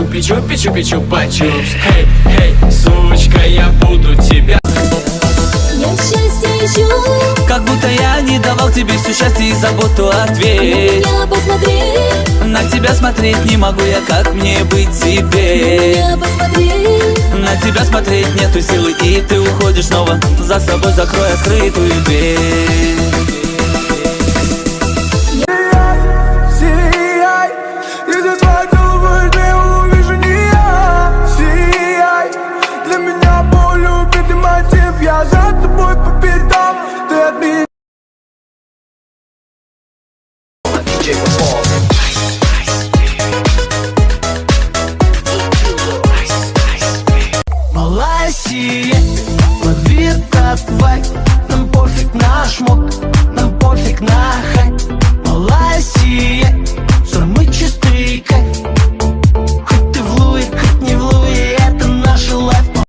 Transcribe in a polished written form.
чупи, чупи, чупи, чупа-чупс. Эй, эй, сучка, я буду тебя. Я счастье ищу, как будто я не давал тебе все счастье и заботу. Ответь, на меня посмотри, на тебя смотреть не могу я, как мне быть тебе? на меня посмотри. На тебя смотреть нету силы, и ты уходишь снова. За собой закрой открытую дверь.